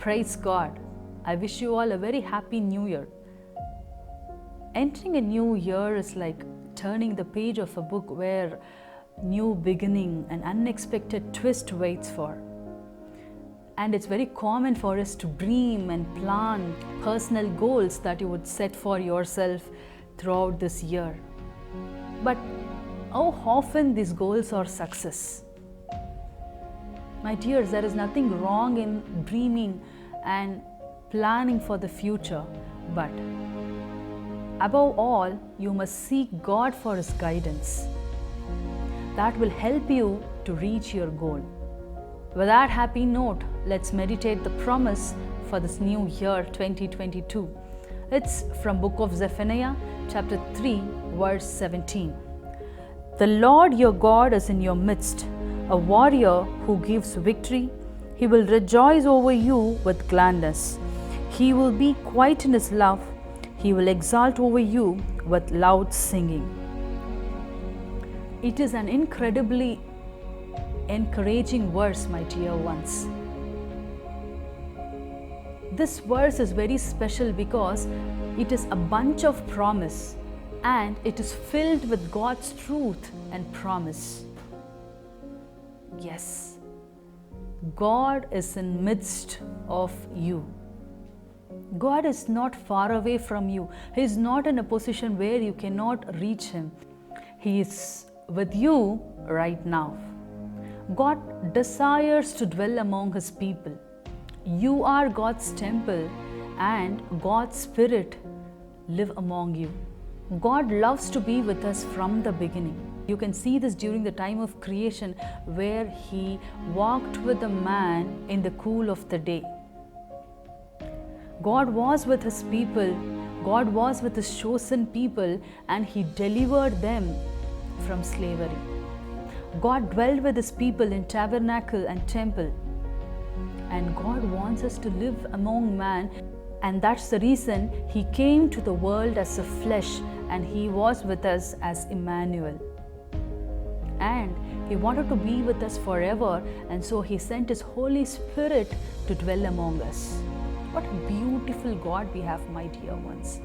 Praise God. I wish you all a very happy new year. Entering a new year is like turning the page of a book where new beginning and unexpected twist waits for. And it's very common for us to dream and plan personal goals that you would set for yourself throughout this year. But how often these goals are success? My dears, there is nothing wrong in dreaming and planning for the future, but above all, you must seek God for His guidance. That will help you to reach your goal. With that happy note, let's meditate the promise for this new year 2022. It's from book of Zephaniah, chapter 3, verse 17. The Lord your God is in your midst, a warrior who gives victory. He will rejoice over you with gladness. He will be quiet in His love. He will exult over you with loud singing. It is an incredibly encouraging verse, my dear ones. This verse is very special because it is a bunch of promise and it is filled with God's truth and promise. Yes, God is in midst of you. God is not far away from you. He is not in a position where you cannot reach Him. He is with you right now. God desires to dwell among His people. You are God's temple and God's Spirit live among you. God loves to be with us from the beginning. You can see this during the time of creation where He walked with the man in the cool of the day. God was with His people, God was with His chosen people, and He delivered them from slavery. God dwelled with His people in tabernacle and temple. And God wants us to live among man, and that's the reason He came to the world as a flesh and He was with us as Emmanuel. And He wanted to be with us forever, and so He sent His Holy Spirit to dwell among us. What a beautiful God we have, my dear ones.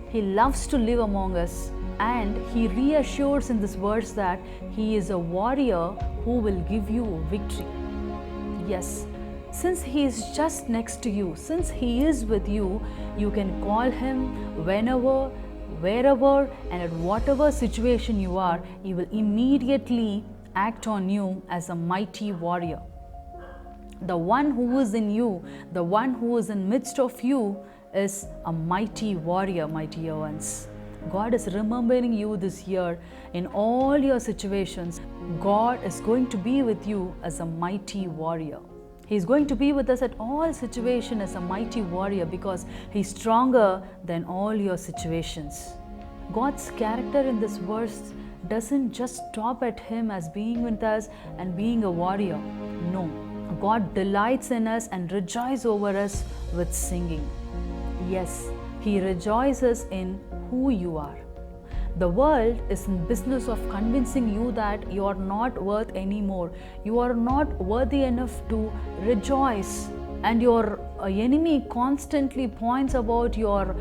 He loves to live among us, and He reassures in this verse that He is a warrior who will give you victory. Yes, since He is just next to you, since He is with you, you can call Him whenever, wherever, and at whatever situation you are. He will immediately act on you as a mighty warrior. The one who is in you, the one who is in midst of you is a mighty warrior, my dear ones. God is remembering you this year in all your situations. God is going to be with you as a mighty warrior. He is going to be with us at all situations as a mighty warrior because He is stronger than all your situations. God's character in this verse doesn't just stop at Him as being with us and being a warrior. No. God delights in us and rejoices over us with singing. Yes, He rejoices in who you are. The world is in business of convincing you that you are not worth anymore. You are not worthy enough to rejoice. And your enemy constantly points about your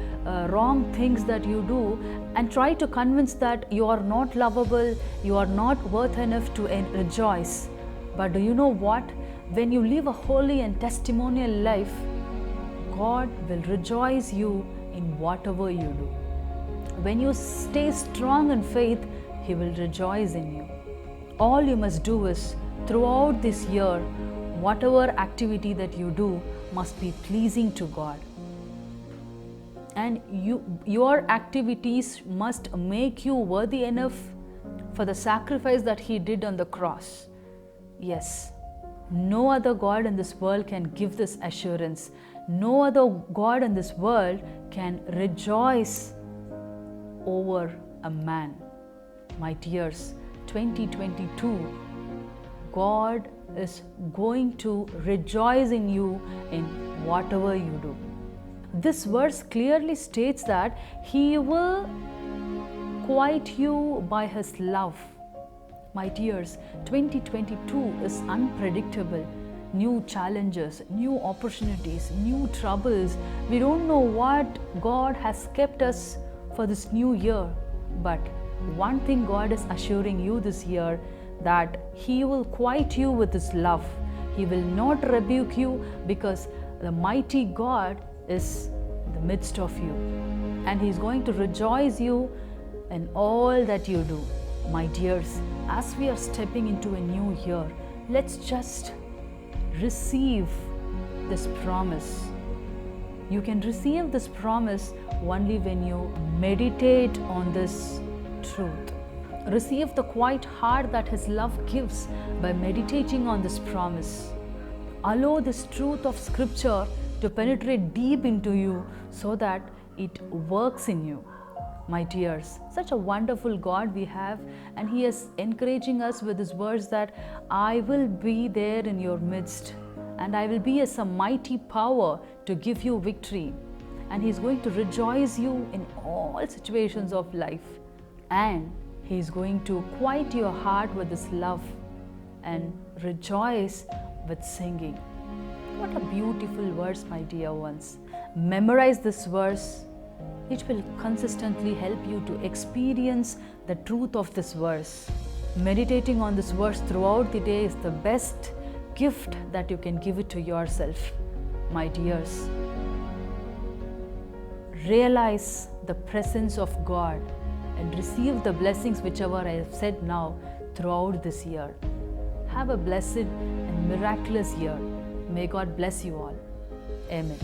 wrong things that you do and try to convince that you are not lovable, you are not worth enough to rejoice. But do you know what? When you live a holy and testimonial life, God will rejoice you in whatever you do. When you stay strong in faith, He will rejoice in you. All you must do is, throughout this year, whatever activity that you do must be pleasing to God. And your activities must make you worthy enough for the sacrifice that He did on the cross. Yes. No other God in this world can give this assurance. No other God in this world can rejoice over a man. My dears, 2022, God is going to rejoice in you in whatever you do. This verse clearly states that He will quiet you by His love. My dears, 2022 is unpredictable. new challenges, new opportunities, new troubles. We don't know what God has kept us for this new year. But one thing God is assuring you this year, that He will quiet you with His love. He will not rebuke you, because the mighty God is in the midst of you. And He is going to rejoice you in all that you do. My dears, as we are stepping into a new year, let's just receive this promise. You can receive this promise only when you meditate on this truth. Receive the quiet heart that His love gives by meditating on this promise. Allow this truth of Scripture to penetrate deep into you so that it works in you. My dears, such a wonderful God we have, and He is encouraging us with His words that I will be there in your midst, and I will be as a mighty power to give you victory. And He is going to rejoice you in all situations of life. And He is going to quiet your heart with His love and rejoice with singing. What a beautiful verse, my dear ones. Memorize this verse. It will consistently help you to experience the truth of this verse. Meditating on this verse throughout the day is the best gift that you can give it to yourself, my dears. Realize the presence of God and receive the blessings whichever I have said now throughout this year. Have a blessed and miraculous year. May God bless you all. Amen.